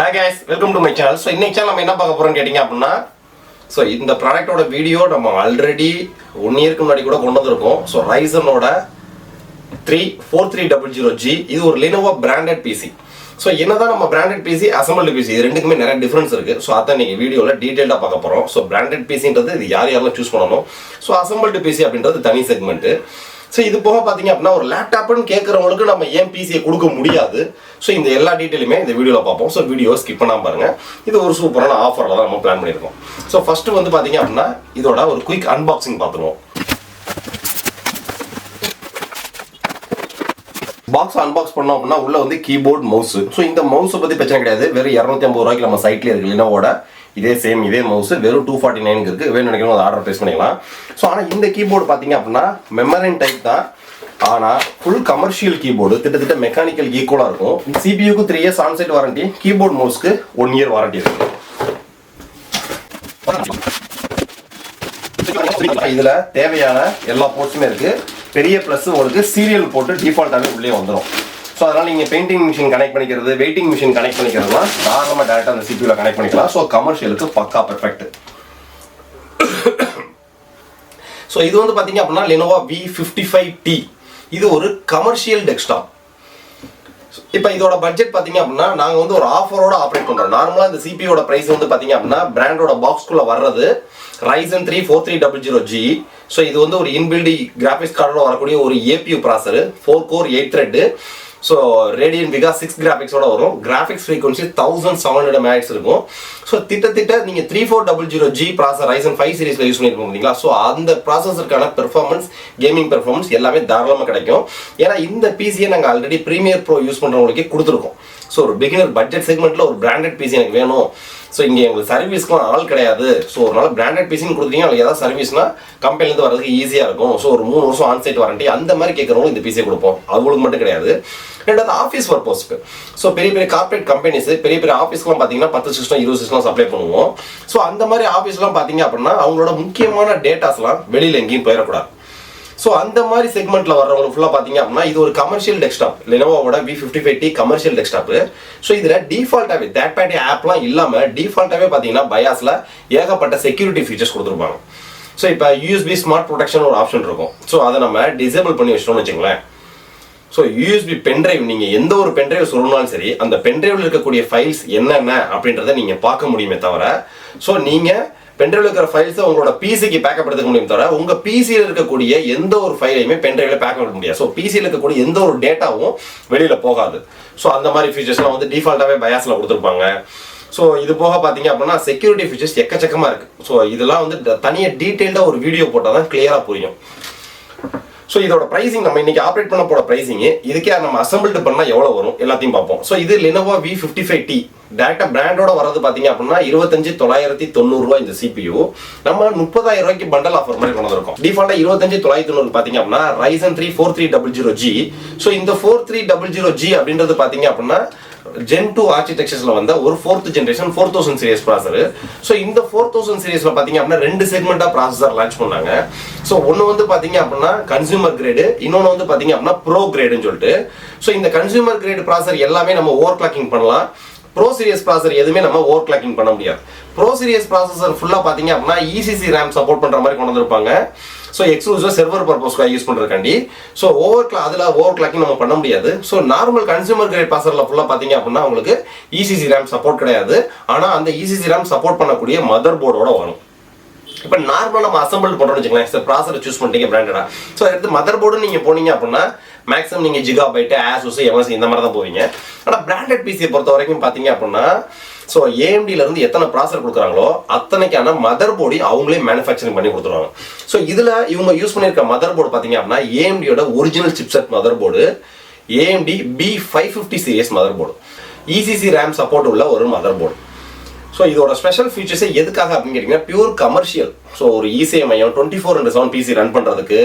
Hi guys, welcome to my channel. So இன்னைக்கு channel நம்ம என்ன பார்க்க போறோம்னு கேட்டிங்க அப்படினா இந்த ப்ராடக்ட்டோட வீடியோ நம்ம ஆல்ரெடி 1 இயருக்கு முன்னாடி கூட கொண்டு வந்திருக்கோம். Ryzen ஓட 4300G இது ஒரு Lenovo branded PC. என்னதான் நம்ம branded PC assembled PC இது ரெண்டுக்குமே நிறைய டிஃபரன்ஸ் இருக்கு. அத நீங்க வீடியோல டீடைலா பார்க்க போறோம். branded PCன்றது இது யாரெல்லாம் சூஸ் பண்ணனும். assembled PC அப்படின்றது தனி செக்மெண்ட். இது போக பாத்தீங்க அப்படினா ஒரு லேப்டாப்னு கேக்குறவங்களுக்கு நம்ம ஏன் பிசியை கொடுக்க முடியாது. இந்த எல்லா டீடைலுமே இந்த வீடியோல பாப்போம். வீடியோ ஸ்கிப் பண்ணாம பாருங்க. இது ஒரு சூப்பரான ஆஃபர்ல தான் நம்ம பிளான் பண்ணிருக்கோம். ஃபர்ஸ்ட் வந்து பாத்தீங்க அப்படினா இதோட ஒரு குயிக் அன்பாக்சிங் பாத்துருவோம். பாக்ஸ் அன்பாக்ஸ் பண்ணோம் அப்படினா உள்ள வந்து கீபோர்ட் மவுஸ். இந்த மவுஸ் பத்தி பிரச்சனை கிடையாது. வெறும் 250 ரூபாய்க்கு நம்ம சைட்லயே இருக்கு Lenovoட. இதே சேம் இதே மவுஸ் வெறும் 249 இருக்கு. வேணும் நினைக்கிறவங்க ஆர்டர் பிளேஸ் பண்ணிக்கலாம். ஆனா இந்த கீபோர்டு பாத்தீங்க அப்படினா மெமரின் டைப் தான். ஆனா ஃபுல் கமர்ஷியல் கீபோர்டு கிட்டத்தட்ட மெக்கானிக்கல் ஈக்குவலா இருக்கும். CPU க்கு 3 years on site warranty, keyboard மவுஸ்க்கு 1 இயர் வாரண்டி இருக்கு. இதுல தேவையான எல்லா போர்ட்ஸுமே இருக்கு. பெரிய பிளஸ் உங்களுக்கு சீரியல் போட்டு டிஃபால்ட்டாவே உள்ளே வந்துரும். அதனால நீங்க பெயிண்டிங் மிஷின் கனெக்ட் பண்ணிக்கிறது, வெயிட்டிங் மிஷின் கனெக்ட் பண்ணிக்கிறதுலாம் தாராளமா டைரக்டா அந்த CPU ல கனெக்ட் பண்ணிக்கலாம். கமர்ஷியலுக்கு பக்கா பெர்ஃபெக்ட். இது வந்து பாத்தீங்க அப்படினா Lenovo V55T. இது ஒரு கமர்ஷியல் டெஸ்க்டாப். இப்போ இதோட பட்ஜெட் பாத்தீங்க அப்படினா நாங்க வந்து ஒரு ஆஃபரோட ஆபரேட் பண்றோம். நார்மலா இந்த CPU ஓட பிரைஸ் வந்து பாத்தீங்க அப்படினா பிராண்டோட பாக்ஸ்க்குள்ள வர்றது Ryzen 3 4300G. இது வந்து ஒரு இன்பில்ட் கிராபிக்ஸ் கார்டோட வரக்கூடிய ஒரு APU processor, 4 core 8 thread. Radeon Vega 6 கிராபிக்ஸோட வரும். கிராபிக்ஸ் ஃப்ரீக்வன்சி 1700 MHz இருக்கும். திட்டத்திட்ட நீங்க 3400G ப்ராசஸர் Ryzen 5 சீரிஸ்ல யூஸ் பண்ணிருப்பீங்க பாத்தீங்களா? அந்த ப்ராசஸருக்கான பெர்ஃபார்மன்ஸ், கேமிங் பெர்ஃபார்மன்ஸ் எல்லாமே தாராளமா கிடைக்கும். ஏன்னா இந்த பிசியை நாங்க ஆல்ரெடி பிரீமியர் ப்ரோ யூஸ் பண்றவங்களுக்கு கொடுத்துருக்கோம். ஒரு பிகினர் பட்ஜெட் செக்மெண்ட்ல ஒரு பிராண்டட் பிசி எனக்கு வேணும். இங்க உங்களுக்கு சர்வீஸ்க்குலாம் ஆள் கிடையாது. ஒரு பிராண்டட் பிசின்னு கொடுத்தீங்க, அதுக்கு ஏதாவது சர்வீஸ்னா கம்பெனிலேருந்து வரதுக்கு ஈஸியா இருக்கும். ஒரு 3 வருஷம் ஆன்சைட் வாரண்டி அந்த மாதிரி கேட்கறவங்க இந்த பிசியை கொடுப்போம். அவங்களுக்கு மட்டும் கிடையாது. ரெண்டாவது ஆஃபீஸ் பர்பஸ்க்கு. பெரிய பெரிய கார்பரேட் கம்பெனிஸ், பெரிய பெரிய ஆஃபீஸ்க்குலாம் பார்த்தீங்கன்னா 10 சிஸ்டம் 20 சிஸ்டம் சப்ளை பண்ணுவோம். அந்த மாதிரி ஆஃபீஸ்லாம் பார்த்தீங்க அப்படின்னா அவங்களோட முக்கியமான டேட்டாஸ்லாம் வெளியில் எங்கேயும் போயிடக்கூடாது. அந்த மாதிரி செக்மெண்ட்ல வர்றவங்க ஃபுல்லா பாத்தீங்க அப்படின்னா இது ஒரு கமர்ஷியல் டெஸ்க்டாப், Lenovoவோட V55T கமர்ஷியல் டெஸ்க்டாப். இதுல டிஃபால்ட்டாவே தேர்ட் பார்ட்டி ஆப்லாம் இல்லாம டிஃபால்ட்டாவே பாத்தீங்கன்னா பயாஸ்ல ஏகப்பட்ட செக்யூரிட்டி ஃபீச்சர்ஸ் கொடுத்துருப்பாங்க. இப்போ USB ஸ்மார்ட் ப்ரொடெக்ஷன் ஒரு ஆப்ஷன் இருக்கும். அதை நம்ம டிசேபிள் பண்ணி வச்சிட்டோம்னு வச்சுங்களேன். USB பென்ட்ரைவ், நீங்க எந்த ஒரு பென்ட்ரைவ் சொல்லணும்னாலும் சரி அந்த பென்ட்ரைவ்ல இருக்கக்கூடிய ஃபைல்ஸ் என்னென்ன அப்படின்றத நீங்க பார்க்க முடியுமே தவிர நீங்க பென்ட்ரைவ்ல இருக்கிற ஃபைல்ஸ் உங்களோட பிசிக்கு பேக்கப் எடுத்துக்க முடியும் தவிர உங்க பிசியில் இருக்கக்கூடிய எந்த ஒரு ஃபைலையுமே பென்ட்ரைவ்ல பேக்கப் எடுக்க முடியாது. பிசியில் இருக்கக்கூடிய எந்த ஒரு டேட்டாவும் வெளியில போகாது. அந்த மாதிரி ஃபீச்சர்ஸ்லாம் வந்து டிஃபால்ட்டாவே பயாஸ்ல கொடுத்துருப்பாங்க. இது போக பாத்தீங்க அப்படின்னா செக்யூரிட்டி ஃபீச்சர்ஸ் எக்கச்சக்கமா இருக்கு. இதெல்லாம் வந்து தனியா டீடைல்டா ஒரு வீடியோ போட்டாதான் கிளியரா புரியும். இதோட பிரைசிங் நம்ம இன்னைக்கு ஆப்ரேட் பண்ண போற பிரைசிங், இதுக்கே நம்ம அசம்பிள்ட் பண்ணா எவ்வளவு வரும் எல்லாத்தையும் பார்ப்போம். இது Lenovo V55T டைரக்டா பிராண்டோட வரது பாத்தீங்க அப்படின்னா 25,990 ரூபாய் இந்த CPU. நம்ம 30,000 ரூபாய்க்கு பண்டல் ஆஃபர் மாதிரி கொண்டு வந்திருக்கோம். டிஃபால்ட்டா 25,990 பாத்தீங்க அப்படின்னா Ryzen 3 4300G. இந்த 4300G அப்படின்றது பாத்தீங்க அப்படின்னா Gen 2 ஆர்க்கிடெக்சர்ஸ்ல வந்த ஒரு 4th ஜெனரேஷன் 4000 சீரிஸ் ப்ராசஸர். இந்த 4000 சீரிஸ்ல பாத்தீங்க அப்படின்னா ரெண்டு செக்மெண்டா ப்ராசஸர் லான்ச் பண்ணாங்க. ஒன்னு வந்து பாத்தீங்க அப்படின்னா கன்சியூமர் கிரேடு, இன்னொன்னு வந்து பாத்தீங்க அப்படின்னா ப்ரோ கிரேடுன்னு சொல்லிட்டு. இந்த கன்சியூமர் கிரேடு ப்ராசஸர் எல்லாமே நம்ம ஓவர் கிளாக்கிங் பண்ணலாம். ப்ரோ சீரிஸ் ப்ராசஸர் எதுவுமே நம்ம ஓவர் கிளாக்கிங் பண்ண முடியாது. ப்ரோ சீரிஸ் ப்ராசஸர் ஃபுல்லா பாத்தீங்க அப்படின்னா ECC RAM சப்போர்ட் பண்ற மாதிரி கொண்டு வந்திருப்பாங்க. எக்ஸ்க்ளூசிவா சர்வர் பர்பஸ்க்காக யூஸ் பண்றதுக்காண்டி. அதுல ஓவர் கிளாக்கிங் நம்ம பண்ண முடியாது. நார்மல் கன்சியூமர் கிரேட் ப்ராசஸர்ல ஃபுல்லா பாத்தீங்க அப்படின்னா உங்களுக்கு ECC RAM சப்போர்ட் கிடையாது. ஆனா அந்த ECC RAM சப்போர்ட் பண்ணக்கூடிய மதர் போர்டோட வரும். இப்போ நார்மலா நம்ம அசம்பிள் பண்றோம்னு வச்சுக்கலாம். ப்ராசஸர் சூஸ் பண்ணிட்டீங்க பிராண்டடா. அடுத்து மதர் போர்டு நீங்க போனீங்க அப்படின்னா மேக்ஸிமம் நீங்க ஜிகாபைட், ASUS, MS இந்த மாதிரி தான் போவீங்க. ஆனா பிராண்டட் பிசியை பொறுத்த வரைக்கும் பாத்தீங்க அப்படின்னா AMDல இருந்து எத்தனை ப்ராசஸர் கொடுக்குறாங்களோ அத்தனைக்கான மதர் போர்டு அவங்களே மேனுஃபேக்சரிங் பண்ணி கொடுத்துருவாங்க. இதுல இவங்க யூஸ் பண்ணிருக்க மதர் போர்டு பாத்தீங்க அப்படின்னா AMDயோட original chipset motherboard, AMD B550 series motherboard, ECC RAM support உள்ள ஒரு மதர் போர்டு. இதோட ஸ்பெஷல் ஃபீச்சர்ஸ் எதுக்காக அப்படின்னு கேட்டீங்கன்னா பியூர் கமர்ஷியல். ஒரு ECMIM 24/7 PC ரன் பண்றதுக்கு,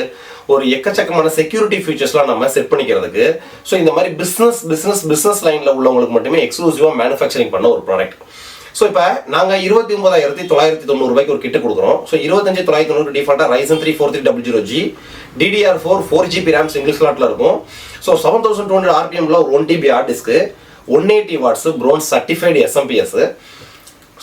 ஒரு எக்கச்சக்கமான செக்யூரிட்டி ஃபீச்சர்ஸ்லாம் நம்ம செட் பண்ணிக்கிறதுக்கு. இந்த மாதிரி பிசினஸ் லைன்ல உள்ளவங்களுக்கு மட்டுமே எக்ஸ்க்ளூசிவா மேனுஃபேக்சரிங் பண்ண ஒரு ப்ராடக்ட். இப்போ நாங்க 29,990 ரூபாய்க்கு ஒரு கிட் கொடுக்குறோம். 25,990 டிஃபால்ட்டா Ryzen 3 4300G DDR4 4GB RAM single ஸ்லாட்ல இருக்கும். 7200 RPMல ஒரு 1 TB hard disk, 180 watts bronze certified SMPS.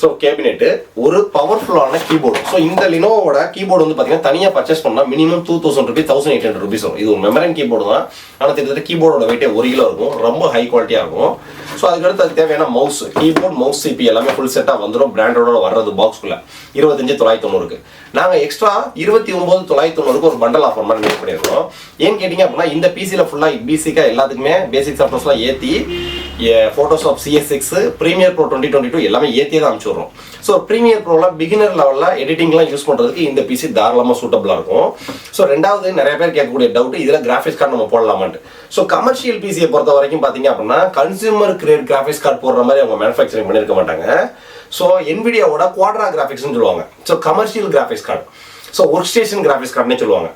So cabinet, ஒரு பவர்ஃபுல்லான கீபோர்டு. ஸோ இந்த லினோவோட கீபோர்டு வந்து பார்த்தீங்கன்னா தனியாக பர்ச்சேஸ் பண்ணால் மினிமம் 2000 rupees 1800 rupees வரும். இது ஒரு மெமரன் கீபோர்டு தான், ஆனால் கிட்டத்தட்ட கீபோர்டோட வெயிட்டே 1 கிலோ இருக்கும். ரொம்ப ஹை குவாலிட்டியாக இருக்கும். ஸோ அதுக்கடுத்து அது தேவையான மவுஸ், கீபோர்ட், மவுஸ், சிபி எல்லாமே ஃபுல் செட்டாக வந்துடும். பிராண்டோட வர்றது பாக்ஸ்குள்ளே 25,990. நாங்கள் எக்ஸ்ட்ரா 29,990 ஒரு பண்டல் ஆஃபர் மாதிரி மேக் பண்ணியிருக்கோம். ஏன்னு கேட்டிங்க அப்படின்னா இந்த பிசியில் ஃபுல்லாக பேசிக்காக எல்லாத்துக்குமே பேசிக் சாஃப்ட்வேர்ஸ்லாம் ஏற்றி ஃபோட்டோஷாப் CS6 ப்ரீமியர் ப்ரோ 2022 எல்லாமே ஏற்றியே தான் அனுப்பிச்சுடுறோம். ஸோ ப்ரீமியர் ப்ரோவில் பிகினர் லெவலில் எடிட்டிங்லாம் யூஸ் பண்ணுறதுக்கு இந்த பிசி தாராளமாக சூட்டபிளாக இருக்கும். ஸோ ரெண்டாவது நிறைய பேர் கேட்கக்கூடிய டவுட், இதில் கிராஃபிக்ஸ் கார்டு நம்ம போடலாமான்ட்டு. ஸோ கமர்ஷியல் பிசியை பொறுத்த வரைக்கும் பார்த்தீங்க அப்படின்னா கன்சியூமர் கிரேட் கிராஃபிக்ஸ் கார்டு போடுற மாதிரி அவங்க மேனுஃபேக்சரிங் பண்ணியிருக்க மாட்டாங்க. ஸோ NVIDIAவோட குவாட்ரா கிராஃபிக்ஸ்னு சொல்லுவாங்க. So commercial graphics card, so work station graphics கார்டுனே சொல்லுவாங்க.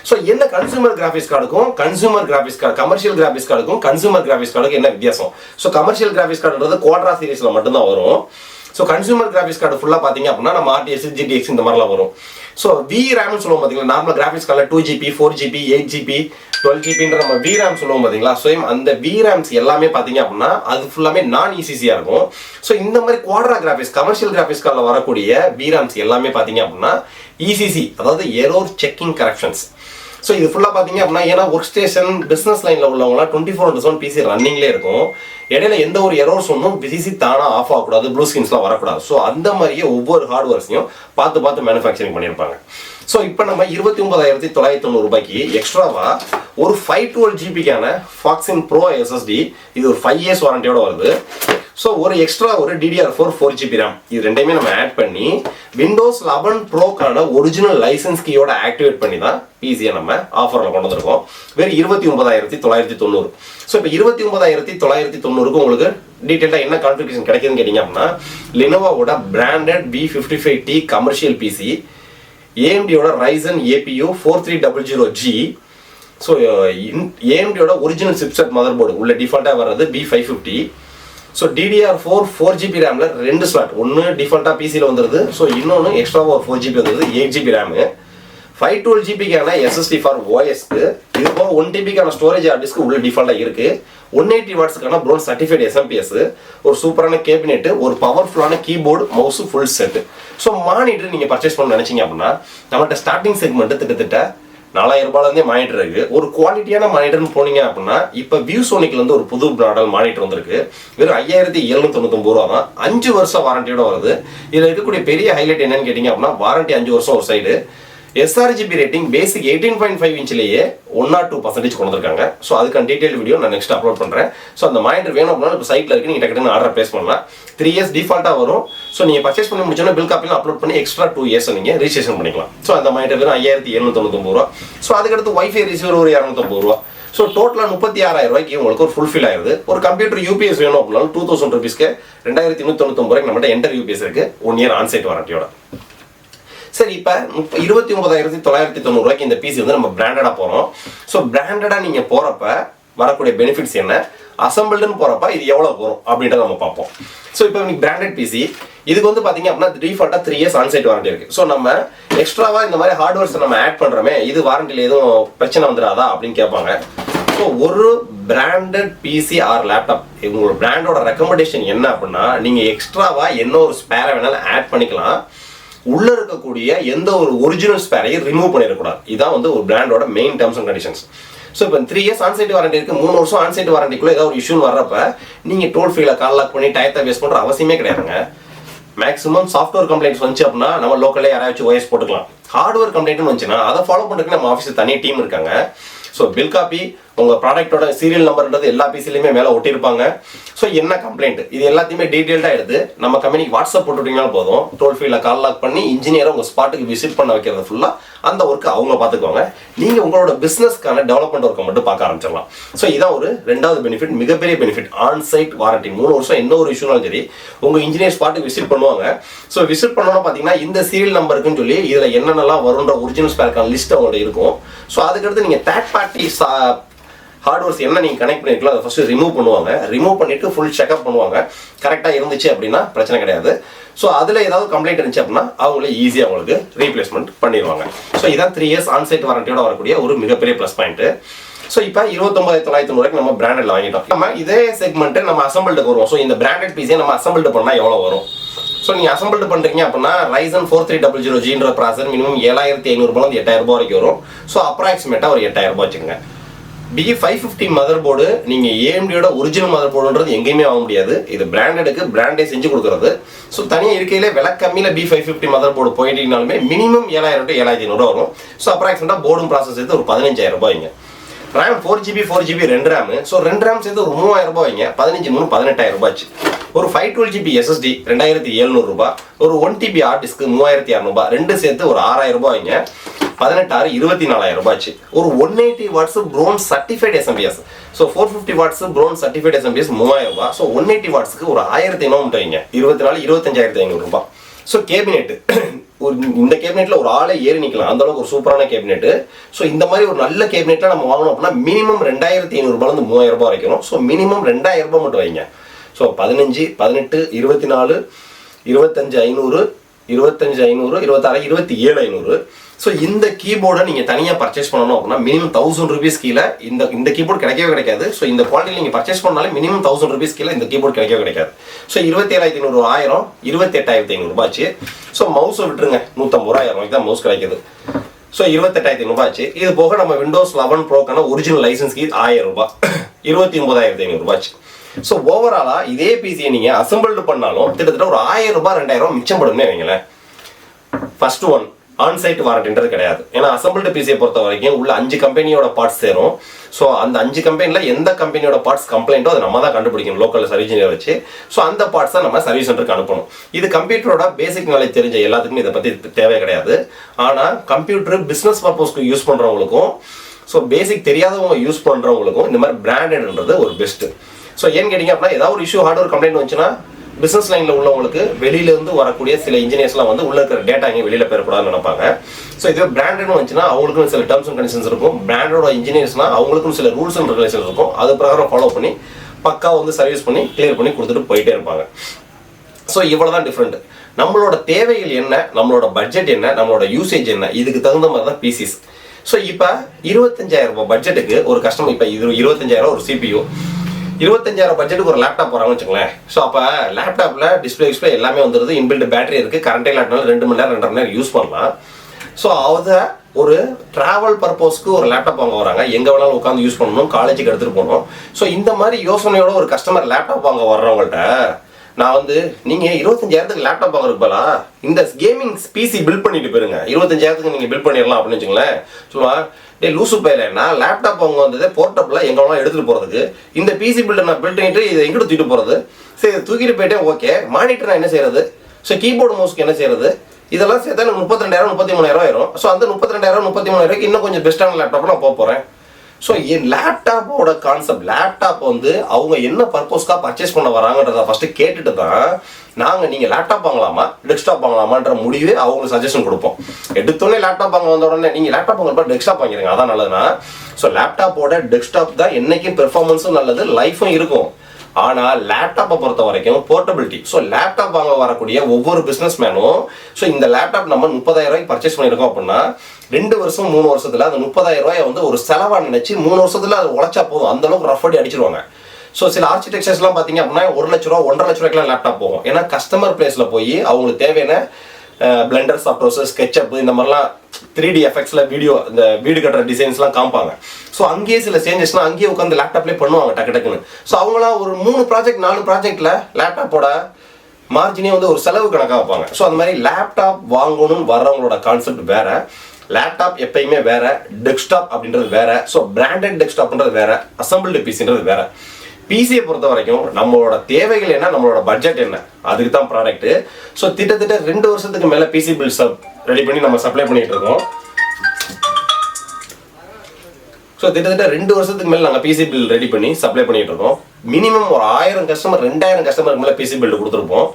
ஸோ என்ன கன்சூமர் கிராஃபிக்ஸ் கார்டுக்கும் consumer graphics card, commercial graphics கார்டுக்கும் கன்சூமர் கிராஃபிக்ஸ் கார்டுக்கும் என்ன வித்தியாசம்? ஸோ கமர்ஷியல் கிராஃபிக்ஸ் கார்டுன்றது குவாட்ரா சீரிஸில் மட்டும்தான் வரும். ஸோ கன்சூமர் கிராஃபிக்ஸ் கார்டு ஃபுல்லாக பார்த்தீங்க அப்படின்னா நம்ம RTX GTX இந்த மாதிரிலாம் வரும். ஸோ VRAM சொல்லுவோம் பார்த்தீங்களா, நார்மல் கிராஃபிக்ஸ் கார்டில் 2GB 4GB 8GB 12GBன்ற நம்ம VRAM சொல்லுவோம் பார்த்தீங்களா. ஸோ அந்த VRAMs எல்லாமே பார்த்தீங்க அப்படின்னா அது ஃபுல்லாமே நான் ECCயாக இருக்கும். ஸோ இந்த மாதிரி குவாட்ரா கிராஃபிக்ஸ் கமர்ஷியல் கிராஃபிக்ஸ் கார்டில் வரக்கூடிய VRAMs எல்லாமே பார்த்தீங்க அப்படின்னா ECC, அதாவது எரோர் செக்கிங் கரெக்ஷன்ஸ். ஸோ இது ஃபுல்லாக பார்த்தீங்க அப்படின்னா ஏன்னா ஒர்க் ஸ்டேஷன் பிஸ்னஸ் லைனில் உள்ளவங்களாம் 24/7 பிசி ரன்னிங்லேயே இருக்கும். இடையில எந்த ஒரு எரோர்ஸ் ஒன்றும் பிசி தானாக ஆஃப் ஆகக்கூடாது, ப்ளூ ஸ்கிரீன்ஸ்லாம் வரக்கூடாது. ஸோ அந்த மாதிரியே ஒவ்வொரு ஹார்ட்வேர்ஸையும் பார்த்து மேனுஃபேக்சரிங் பண்ணியிருப்பாங்க. ஸோ இப்போ நம்ம 29,990 ரூபாய்க்கு எக்ஸ்ட்ராவா ஒரு 512GB ஃபாக்ஸின் ப்ரோ SSD, இது ஒரு 5 years வாரண்டியோட வருது. ஸோ ஒரு எக்ஸ்ட்ரா ஒரு DDR4 4GB RAM, இது ரெண்டையுமே நம்ம ஆட் பண்ணி Windows 11 ப்ரோக்கான ஒரிஜினல் லைசன்ஸ் கீயோட ஆக்டிவேட் பண்ணி தான் பிசியை நம்ம ஆஃபரில் கொண்டு வந்திருக்கோம். வெறும் 29,990. ஸோ இப்போ 29,990க்கு உங்களுக்கு டீட்டெயிலாக என்ன கான்ஃபிகரேஷன் கிடைக்குதுன்னு கேட்டிங்க அப்படின்னா லினோவோட பிராண்டட் V55T கமர்ஷியல் பிசி, AMDயோட Ryzen APU 4300G. ஸோ AMDயோட ஒரிஜினல் சிப்செட் மதர் போர்டு உள்ள டிஃபால்ட்டாக வர்றது B550. So DDR4 4GB ரேமில் 2 slot, ஒன்று டிஃபால்ட்டாக பிசியில் வந்துடுது. ஸோ இன்னொன்று எக்ஸ்ட்ராவாக ஒரு 4GB வந்துடுது, 8GB ரேமு. 512GBக்கான SSD ஃபார் OSக்கு, இது போக 1TBக்கான ஸ்டோரேஜ் ஹார்ட் டிஸ்க் உள்ள டிஃபால்ட்டாக இருக்குது. 180 வாட்ஸ்க்கான ப்ரோன் சர்டிஃபைடு SMPS, ஒரு சூப்பரான கேபினெட்டு, ஒரு பவர்ஃபுல்லான keyboard, mouse, full set. So monitor நீங்கள் பர்ச்சேஸ் பண்ண நினச்சிங்க அப்படின்னா நம்மகிட்ட ஸ்டார்டிங் செக்மெண்ட்டு கிட்டத்தட்ட 4000 ரூபாயிலேருந்தே மானிட்டர் இருக்குது. ஒரு குவாலிட்டியான மானிட்டர்னு போனீங்க அப்படின்னா இப்போ வியூசோனிக்லேருந்து ஒரு புது மாடல் மானிட்டர் வந்திருக்கு. வெறும் 5799 ரூபா தான், 5 வருஷம் வாரண்டியோட வருது. இதில் இருக்கக்கூடிய பெரிய ஹைலைட் என்னன்னு கேட்டிங்க அப்படின்னா வாரண்டி 5 வருஷம் ஒரு சைடு, sRGB ரேட்டிங் பேசிக் 18.5 இன்ச்லேயே 102% கொண்டு வந்திருக்காங்க. ஸோ அதுக்கான டீட்டெயில் வீடியோ நான் நெக்ஸ்ட் அப்லோட் பண்ணுறேன். ஸோ அந்த மானிட்டர் வேணும் அப்படின்னா இப்போ சைட்டில் இருக்குது, நீங்கள் டக்குனு ஆர்டர் ப்ளேஸ் பண்ணலாம். 3 years டிஃபால்ட்டாக வரும். ஸோ நீங்கள் பர்ச்சேஸ் பண்ணி முடிச்சோன்னா பில் காப்பிலாம் அப்லோட் பண்ணி எக்ஸ்ட்ரா 2 years நீங்கள் ரிஜிஸ்ட்ரேஷன் பண்ணிக்கலாம். ஸோ அந்த மானிட்டர் வெறும் 5799 ரூபா. ஸோ அதுக்கடுத்து வைஃபை ரிசீவர் ஒரு 250 ரூபா. ஸோ டோட்டலாக 36,000 ரூபாய்க்கு உங்களுக்கு ஒரு ஃபுல்ஃபில் ஆயிருது. ஒரு கம்ப்யூட்டர் UPS வேணும் அப்படின்னாலும் 2000 ரூபீஸ்க்கு 2199 ரூபாய்க்கு நம்மகிட்ட என்டர் UPS இருக்குது, 1 year ஆன்சைட் வாரண்டியோட. சரி, இப்போ 29,990 ரூபாய்க்கு இந்த பிசி வந்து நம்ம பிராண்டடாக போகிறோம். ஸோ பிராண்டடாக நீங்கள் போகிறப்ப வரக்கூடிய பெனிஃபிட்ஸ் என்ன, அசம்பிள்டுன்னு போகிறப்ப இது எவ்வளோ போகும் அப்படின்றத நம்ம பார்ப்போம். ஸோ இப்போ இன்னைக்கு பிராண்டட் பிசி இதுக்கு வந்து பார்த்தீங்க அப்படின்னா டிஃபால்ட்டாக 3 years ஆன்சைட் வாரண்டி இருக்குது. ஸோ நம்ம எக்ஸ்ட்ராவாக இந்த மாதிரி ஹார்ட்வேர்ஸ் நம்ம ஆட் பண்ணுறோமே, இது வாரண்டியில் எதுவும் பிரச்சனை வந்துடாதா அப்படின்னு கேட்பாங்க. ஸோ ஒரு பிராண்டட் பிசி ஆர் லேப்டாப் உங்களோட பிராண்டோட ரெக்கமெண்டேஷன் என்ன அப்படின்னா நீங்கள் எக்ஸ்ட்ராவாக என்ன ஒரு ஸ்பேரை வேணாலும் ஆட் பண்ணிக்கலாம், உள்ள இருக்கக்கூடிய எந்த ஒரு ஒரிஜினல் ஸ்பேரையும் ரிமூவ் பண்ணிடக்கூடாது. இதான் வந்து ஒரு பிராண்டோட main terms and conditions. So இப்போ 3 years ஆன்சைட் வாரண்டி இருக்குது, 3 வருஷம் ஆன்சைட் வாரண்டிக்குள்ளே ஏதாவது ஒரு இஷ்யூன்னு வர்றப்ப நீங்கள் டோல் ஃப்ரீல கால் லாக் பண்ணி டயத்தை வேஸ்ட் பண்ணுற அவசியமே கிடையாதுங்க. மேக்ஸிமம் சாஃப்ட்வேர் கம்ப்ளைண்ட்ஸ் வந்துச்சு அப்படின்னா நம்ம லோக்கல்லே யாராச்சும் OS போட்டுக்கலாம். ஹார்ட்வேர் கம்ப்ளைண்ட்னு வந்துச்சுன்னா அதை ஃபாலோ பண்ணுறதுக்கு நம்ம ஆஃபீஸில் தனி டீம் இருக்காங்க. ஸோ பில் காப்பி, உங்கள் ப்ராடக்டோட சீரியல் நம்பர்ன்றது எல்லா பிசிலையுமே மேலே ஒட்டியிருப்பாங்க. ஸோ என்ன கம்ப்ளைண்ட் இது எல்லாத்தையுமே டீட்டெயில்டாக எடுத்து நம்ம கம்பெனிக்கு வாட்ஸ்அப் போட்டுவிட்டீங்கன்னா போதும், டோல் ஃப்ரீல கால் லாக் பண்ணி இன்ஜினியரை உங்கள் ஸ்பாட்டுக்கு விசிட் பண்ண வைக்கிறது ஃபுல்லாக அந்த ஒர்க்கு அவங்க பார்த்துக்குவாங்க. நீங்கள் உங்களோட பிஸ்னஸ்க்கான டெவலப்மெண்ட் ஒர்க்கை மட்டும் பார்க்க ஆரம்பிச்சிடலாம். ஸோ இதான் ஒரு ரெண்டாவது பெனிஃபிட், மிகப்பெரிய பெனிஃபிட். ஆன்சைட் வாரண்டி 3 வருஷம் எந்த ஒரு இஷ்யூனாலும் சரி உங்கள் இன்ஜினியர் ஸ்பாட்டுக்கு விசிட் பண்ணுவாங்க. ஸோ விசிட் பண்ணோன்னா பார்த்தீங்கன்னா இந்த சீரியல் நம்பருக்குன்னு சொல்லி இதில் என்னென்னலாம் வரும்ன்ற ஒரிஜினல் ஸ்பேருக்கான லிஸ்ட் அவங்கள்ட்ட இருக்கும். ஸோ அதுக்கடுத்து நீங்கள் தேர்ட் பார்ட்டி ஹார்ட்வேர்ஸ் என்ன நீங்கள் கனெக்ட் பண்ணிருக்கலாம் அதை ஃபஸ்ட்டு ரிமூவ் பண்ணுவாங்க. ரிமூவ் பண்ணிவிட்டு ஃபுல் செக்அப் பண்ணுவாங்க. கரெக்டாக இருந்துச்சு அப்படின்னா பிரச்சனை கிடையாது. ஸோ அதில் ஏதாவது கம்ப்ளைண்ட் இருந்துச்சு அப்படின்னா அவங்களே ஈஸியாக அவங்களுக்கு ரீப்ளேஸ்மெண்ட் பண்ணிடுவாங்க. ஸோ இதான் 3 years ஆன்சைட் வாரண்டியோட வரக்கூடிய ஒரு மிகப்பெரிய ப்ளஸ் பாயிண்ட். ஸோ இப்போ 29,990 நம்ம பிராண்டட்ல வாங்கிட்டோம். நம்ம இதே செக்மெண்ட்டை நம்ம அசம்பிள்டுக்கு வருவோம். ஸோ இந்த பிராண்டட் பீஸே நம்ம அசம்பிள்டு பண்ணால் எவ்வளோ வரும்? ஸோ நீங்கள் அசம்பிள்டு பண்ணுறீங்க அப்படின்னா Ryzen 4300Gன்ற ப்ராசர் மினிமம் 7,500 8,000 வரைக்கும் வரும். ஸோ அப்ராக்சிமேட்டாக ஒரு 8,000 வச்சுக்கோங்க. B550 மதர் போர்டு நீங்கள் AMDயோட ஒரிஜினல் மதர் போர்டுன்றது எங்கேயுமே வாங்க முடியாது. இது பிராண்டடுக்கு பிராண்டே செஞ்சு கொடுக்குறது. ஸோ தனியாக இருக்கையிலே விலை கம்மியில் B550 மதர் போர்டு போயிட்டீங்கனாலுமே மினிமம் 7,000 to 7,500 வரும். ஸோ அப்ராக்சிமேட்டாக போர்டும் ப்ராசஸ் சேர்த்து ஒரு 15,000 ரூபாய்ங்க. RAM 4GB 2 RAM. So 2 RAM சேர்த்து ஒரு 3,000 ரூபாய்ங்க. 15 3 18,000 ரூபாய்ச்சு. ஒரு 512GB SSD 2,700 ரூபாய். ஒரு 1TB ஹார்ட் டிஸ்க் 3,600 ரூபாய். ரெண்டு சேர்த்து ஒரு 6,000 ரூபாய்ங்க. 18 24,000 ரூபாய்ச்சு. ஒரு 180 watts bronze certified SMPS. So 450 watts bronze certified SMPS 3,000 ரூபாய். ஸோ 180 வாட்ஸ்க்கு ஒரு 1,500 வைங்க. 24 25,500 ரூபாய். ஸோ கேபினெட் ஒரு இந்த கேபினெட்ல ஒரு ஆளே ஏறி நிற்கலாம், அந்த அளவுக்கு ஒரு சூப்பரான கேபினெட். ஸோ இந்த மாதிரி ஒரு நல்ல கேபினெட்ல நம்ம வாங்கணும் அப்படின்னா மினிமம் 2,500 ரூபாயிலிருந்து 3,000 ரூபாய் வரைக்கும். ஸோ மினிமம் 2,000 ரூபாய் மட்டும் வைங்க. ஸோ 15 18 24 25,500 25,500 26 27,500. ஸோ இந்த கீபோர்டை நீங்கள் தனியாக பர்ச்சேஸ் பண்ணணும் அப்படின்னா மினிமம் 1,000 rupees கீழே இந்த கீபோர்டு கிடைக்கவே கிடைக்காது. ஸோ இந்த குவாலிட்டி நீங்கள் பர்ச்சேஸ் பண்ணாலே மினிமம் 1,000 rupees கீழே இந்த கீபோர்டு கிடைக்கவே கிடைக்காது. ஸோ 27,500 1000 28,500 ரூபாய்ச்சு. ஸோ மவுஸை விட்டுருங்க 150 ரூபாய்க்கு தான் மவுஸ் கிடைக்குது. ஸோ 28,500 ரூபாய்ச்சு. இது போக நம்ம விண்டோஸ் 11 ப்ரோக்கான ஒரிஜினல் லைசன்ஸ் கீ 1,000 ரூபாய் 29,500 ரூபாய்ச்சு. ஸோ ஓவராலா இதே பிசியை நீங்க அசம்பிள்டு பண்ணாலும் கிட்டத்தட்ட ஒரு 1,000 ரூபாய் 2,000 ரூபாய் மிச்சம் படுமே வைங்களேன். ஃபர்ஸ்ட் ஒன் ஆன்சைட் வாரண்டின்றது கிடையாது. ஏன்னா அசம்பிள்டு பிசியை பொறுத்த வரைக்கும் உள்ள 5 கம்பெனியோட பார்ட்ஸ் சேரும். ஸோ அந்த 5 கம்பெனியில் எந்த கம்பெனியோட பார்ட்ஸ் கம்ப்ளைண்ட்டோ அதை நம்ம தான் கண்டுபிடிக்கணும் லோக்கல் சர்வீஸ் இன்ஜினியர் வச்சு. ஸோ அந்த பார்ட்ஸ் தான் நம்ம சர்வீஸ் சென்டருக்கு அனுப்பணும். இது கம்ப்யூட்டரோட பேசிக் நாலேஜ் தெரிஞ்ச எல்லாத்துக்குமே இதை பற்றி தேவை கிடையாது. ஆனால் கம்ப்யூட்டர் பிஸ்னஸ் பர்பஸ்க்கு யூஸ் பண்ணுறவங்களுக்கும் ஸோ பேசிக் தெரியாதவங்க யூஸ் பண்ணுறவங்களுக்கும் இந்த மாதிரி பிராண்டட்ன்றது ஒரு பெஸ்ட்டு. ஸோ ஏன்னு கேட்டிங்க அப்படின்னா ஏதாவது ஒரு இஷ்யூ ஹார்ட்வேர் கம்ப்ளைண்ட் வந்துச்சுன்னா பிசினஸ் லைனில் உள்ளவங்களுக்கு வெளியிலேருந்து வரக்கூடிய சில இன்ஜினியர்ஸ்லாம் வந்து உள்ள இருக்கிற டேட்டா இங்கே வெளியில் பெறக்கூடாதுன்னு நினைப்பாங்க. ஸோ இதுவே பிராண்டட்னு வந்துச்சுன்னா அவங்களுக்கும் சில டேர்ம்ஸ் அண்ட் கண்டிஷன்ஸ் இருக்கும். பிராண்டோட இன்ஜினியர்ஸ்னா அவங்களுக்கும் சில ரூல்ஸ் அண்ட் ரெகுலேஷன்ஸ் இருக்கும். அது பிரகாரம் ஃபாலோ பண்ணி பக்கா வந்து சர்வீஸ் பண்ணி கிளியர் பண்ணி கொடுத்துட்டு போயிட்டே இருப்பாங்க. ஸோ இவ்வளோ தான் டிஃப்ரெண்ட். நம்மளோட தேவைகள் என்ன, நம்மளோட பட்ஜெட் என்ன, நம்மளோட யூசேஜ் என்ன, இதுக்கு தகுந்த மாதிரி தான் பிசிஸ். ஸோ இப்போ 25,000 ரூபாய் பட்ஜெட்டுக்கு ஒரு கஸ்டமர் இப்போ 25,000 ஒரு CPU 25,000 பட்ஜெட்டுக்கு ஒரு லேப்டாப் போகிறாங்கன்னு வச்சுங்களேன். ஸோ அப்போ லேப்டாப்பில் டிஸ்பிளே எல்லாமே வந்துடுது. இன்பில்ட் பேட்டரி இருக்குது. கரண்டே இல்லாட்டினாலும் 2 மணி நேரம் 2.5 மணி நேரம் யூஸ் பண்ணலாம். ஸோ அதை ஒரு ட்ராவல் பர்பஸ்க்கு ஒரு லேப்டாப் வாங்க வராங்க. எங்கே வேணாலும் உட்காந்து யூஸ் பண்ணணும், காலேஜுக்கு எடுத்துகிட்டு போகணும். ஸோ இந்த மாதிரி யோசனையோட ஒரு கஸ்டமர் லேப்டாப் வாங்க வர்றவங்கள்ட்ட நான் வந்து நீங்கள் 25,000க்கு லேப்டாப் வாங்குறதுக்கு போல இந்த கேமிங் பிசி பில்ட் பண்ணிட்டு போயிருங்க. 25,000க்கு நீங்கள் பில்ட் பண்ணிடலாம் அப்படின்னு வச்சுங்களேன். சொல்லுவா டே லூசு பையனா லேப்டாப் அவங்க வந்தது போர்ட்டபிளாக எங்கே வேணாலும் எடுத்துகிட்டு போகிறதுக்கு இந்த பிசி பில்டை நான் பில்ட் பண்ணிட்டு இதை எங்கிட்ட தூக்கிட்டு போகிறது. சரி இதை தூக்கிட்டு போயிட்டே ஓகே. மானிட்டர் நான் என்ன செய்யறது? ஸோ கீபோர்டு மவுஸ்க்கு என்ன செய்யறது? இதெல்லாம் சேர்த்தா எனக்கு 32,000 33,000 ஆயிரும். ஸோ அந்த 32,000 33,000 இன்னும் கொஞ்சம் பெஸ்ட்டான லேப்டாப் நான் போகிறேன். ஸோ என் லேப்டாப்போட கான்செப்ட் லேப்டாப் வந்து அவங்க என்ன பர்பஸ்க்காக பர்ச்சேஸ் பண்ண வராங்கன்றதை ஃபஸ்ட்டு கேட்டுட்டு தான் நாங்கள் நீங்கள் லேப்டாப் வாங்கலாமா டெஸ்க்டாப் வாங்கலாமான்ற முடிவே அவங்களுக்கு சஜஷன் கொடுப்போம். எடுத்தோடனே லேப்டாப் வாங்க வந்த உடனே நீங்கள் லேப்டாப் வாங்குறப்ப டெஸ்க்டாப் வாங்கிடுங்க, அதான் நல்லதுன்னா. ஸோ லேப்டாப்போட டெஸ்க்டாப் தான் என்றைக்கும் பெர்ஃபார்மன்ஸும் நல்லது, லைஃபும் இருக்கும். ஆனால் லேப்டாப்பை பொறுத்த வரைக்கும் போர்ட்டபிலிட்டி. ஸோ லேப்டாப் வாங்க வரக்கூடிய ஒவ்வொரு பிஸ்னஸ் மேனும் ஸோ இந்த லேப்டாப் நம்ம 30,000 ரூபாய்க்கு பர்ச்சேஸ் பண்ணியிருக்கோம் அப்படின்னா 2 வருஷம் 3 வருஷத்துல அந்த 30,000 ரூபாயை வந்து ஒரு செலவாக நினைச்சு 3 வருஷத்துல அது உழைச்சா போதும், அந்த அளவுக்கு ரஃப் அடி அடிச்சிருவாங்க. ஸோ சில ஆர்கிடெக்சர்ஸ்லாம் பார்த்தீங்க அப்படின்னா 1 லட்ச ரூபா 1.5 லட்ச ரூபாய்க்குலாம் லேப்டாப் போகும். ஏன்னா கஸ்டமர் பிளேஸில் போய் அவங்களுக்கு தேவையான பிளெண்டர் சாஃப்ட்வேர்ஸ் ஸ்கெட்சப் இந்த மாதிரிலாம் 3D எஃபெக்ட்ஸில் இந்த வீடு கட்டுற டிசைன்ஸ்லாம் காமிப்பாங்க. ஸோ அங்கேயே சில சேஞ்சஸ்லாம் அங்கேயே உட்காந்து லேப்டாப்லேயே பண்ணுவாங்க டக்கு டக்குன்னு. ஸோ அவங்களாம் ஒரு 3 ப்ராஜெக்ட் 4 ப்ராஜெக்டில் லேப்டாப்போட மார்ஜினே வந்து ஒரு செலவு கணக்காக வைப்பாங்க. ஸோ அந்த மாதிரி லேப்டாப் வாங்கணும்னு வர்றவங்களோட கான்செப்ட் வேற. லேப்டாப் எப்பயுமே வேற, டெஸ்க்டாப் அப்படின்றது வேற. ஸோ பிராண்டட் டெஸ்க்டாப்ன்றது வேற, அசம்பிள்டு பிசின்றது வேற. பிசியை பொறுத்த வரைக்கும் நம்மளோட தேவைகள் என்ன, நம்மளோட பட்ஜெட் என்ன, அதுக்கு தான் ப்ராடக்ட். ஸோ கிட்டத்தட்ட 2 வருஷத்துக்கு மேலே பிசி பில்ஸ் ரெடி பண்ணி நம்ம சப்ளை பண்ணிட்டு இருக்கோம். ஸோ கிட்டத்தட்ட 2 வருஷத்துக்கு மேலே நாங்கள் பிசி பில் ரெடி பண்ணி சப்ளை பண்ணிட்டு இருக்கோம். மினிமம் ஒரு 1000 கஸ்டமர் 2000 கஸ்டமருக்கு மேலே பிசி பில் கொடுத்துருப்போம்.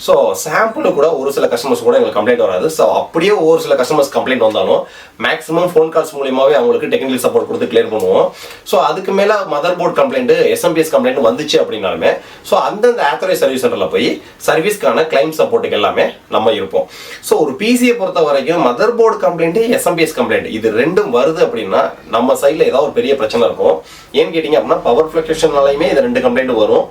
ஸோ சாம்பிள் கூட ஒரு சில கஸ்டமர்ஸ் கூட எங்களுக்கு கம்ப்ளைண்ட் வராது. ஸோ அப்படியே ஒரு சில கஸ்டமர்ஸ் கம்ப்ளைண்ட் வந்தாலும் மேக்ஸிமம் ஃபோன் கால்ஸ் மூலியமாகவே அவங்களுக்கு டெக்னிக்கல் சப்போர்ட் கொடுத்து கிளியர் பண்ணுவோம். ஸோ அதுக்கு மேலே mother board complaint, SMPS complaint வந்துச்சு அப்படின்னாலுமே ஸோ அந்தந்த ஆத்தரைஸ் சர்வீஸ் சென்டரில் போய் சர்வீஸ்க்கான கிளைம் சப்போர்ட்டுக்கு எல்லாமே நம்ம இருப்போம். ஸோ ஒரு பிசியை பொறுத்த வரைக்கும் mother board complaint, SMPS complaint இது ரெண்டும் வருது அப்படின்னா நம்ம சைடில் ஏதாவது ஒரு பெரிய பிரச்சனை இருக்கும். ஏன்னு கேட்டிங்க அப்படின்னா பவர் ஃப்ளக்சுவேஷன்னாலுமே இந்த 2 கம்ப்ளைண்ட் வரும்.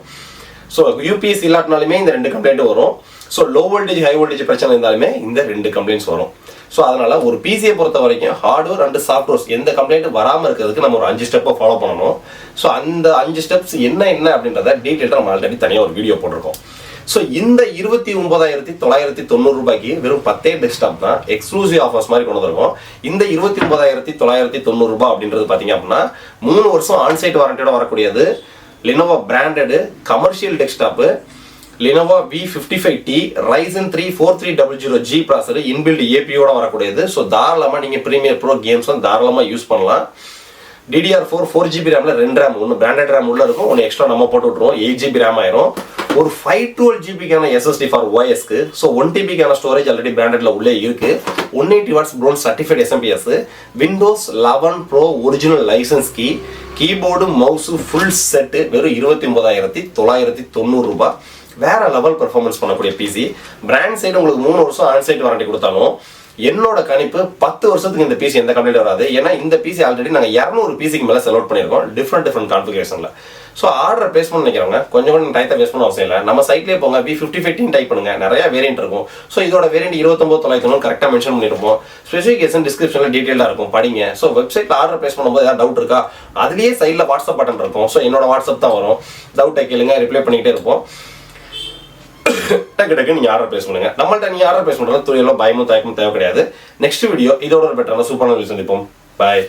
ஸோ யூபிஎஸ் இல்லாட்டினாலுமே இந்த 2 கம்ப்ளைண்ட் வரும். So low voltage high voltage பிரச்சனை இருந்தாலுமே இந்த 2 கம்ப்ளைண்ட்ஸ் வரும். ஸோ அதனால ஒரு பிசியை பொறுத்த வரைக்கும் ஹார்ட்வேர் அண்ட் சாஃப்ட்வேர்ஸ் எந்த கம்ப்ளைண்ட் வராமல் இருக்கிறதுக்கு நம்ம ஒரு 5 ஸ்டெப்பை ஃபாலோ பண்ணணும். ஸோ அந்த 5 ஸ்டெப்ஸ் என்ன அப்படின்றத டீட்டெயிலாக நம்ம ஆல்ரெடி தனியாக ஒரு வீடியோ போட்டிருக்கோம். ஸோ இந்த 29,990 ரூபாய்க்கு வெறும் 10 டெஸ்க்டாப் தான் எக்ஸ்க்ளூசிவ் ஆஃபர்ஸ் மாதிரி கொண்டு வந்திருக்கோம். இந்த 29,990 ரூபாய் அப்படின்றது பார்த்தீங்க அப்படின்னா 3 வருஷம் ஆன்சைட் வாரண்டியோட வரக்கூடியது Lenovo branded commercial desktop, Lenovo V55T Ryzen 3 4300G processor inbuilt ஏபியோட வரக்கூடியது. ஸோ தாராளமாக நீங்கள் ப்ரீமியர் ப்ரோ கேம்ஸும் தாராளமாக யூஸ் பண்ணலாம். DDR4 4GB ரேமில் 2 ரேம், ஒன்று பிராண்டட் ரேம் உள்ள இருக்கும், ஒன்று எக்ஸ்ட்ரா நம்ம போட்டு விட்ருவோம், 8GB ரேம் ஆயிரும். ஒரு 512GBக்கான SSD ஃபார் OSக்கு. ஸோ 1TBக்கான ஸ்டோரேஜ் ஆல்ரெடி பிராண்டட்ல உள்ளே இருக்கு. 180 watts bronze certified SMPS, Windows 11 Pro original license key, keyboard mouse full set வெறும் 29,990 ரூபாய். வேற லெவல் பெர்ஃபார்மன்ஸ் பண்ணக்கூடிய பிசி. பிராண்ட் சைடு உங்களுக்கு 3 வருஷம் ஆன்சைட் வாரண்டி கொடுத்தாலும் என்னோட கணிப்பு 10 வருஷத்துக்கு இந்த பிசி எந்த கம்ப்ளைண்ட் வராது. ஏன்னா இந்த பிசி ஆல்ரெடி நாங்கள் 200 பிசிக்கு மேலே செலக்ட் பண்ணியிருக்கோம் டிஃப்ரெண்ட் கான்ஃபிகரேஷன்ல. ஸோ ஆர்டர் பேஸ் பண்ண நினைக்கிறவங்க கொஞ்சம் டைத்தை பேஸ் பண்ண அவசியம் இல்லை. நம்ம சைட்லேயே போங்க, V55 டைப் பண்ணுங்க, நிறைய வேரியன்ட் இருக்கும். ஸோ இதோட வேரியன்ட் 29,990 கரெக்டாக மென்ஷன் பண்ணிருப்போம். ஸ்பெசிஃபிகேஷன் டிஸ்கிரிப்ஷனில் டீட்டெயிலாக இருக்கும், படிங்க. ஸோ வெப்சைட்டில் ஆர்டர் பேஸ் பண்ணும்போது ஏதாவது டவுட் இருக்கா, அதுலேயே சைடில் வாட்ஸ்அப் பட்டன் இருக்கும். ஸோ என்னோட வாட்ஸ்அப் தான் வரும், டவுட்டை கேளுங்க, ரிப்ளை பண்ணிக்கிட்டே இருப்போம். டக்கு நீங்க ஆர்டர் பிளேஸ் பண்ணுங்க. நம்மள்ட்ட நீங்க ஆர்டர் பிளேஸ் பண்றது துறையில பயமும் தயக்கமும் தேவை கிடையாது. நெக்ஸ்ட் வீடியோ இதோட ஒரு பெட்டரான சூப்பரான வீடியோ சந்திப்போம். பாய்.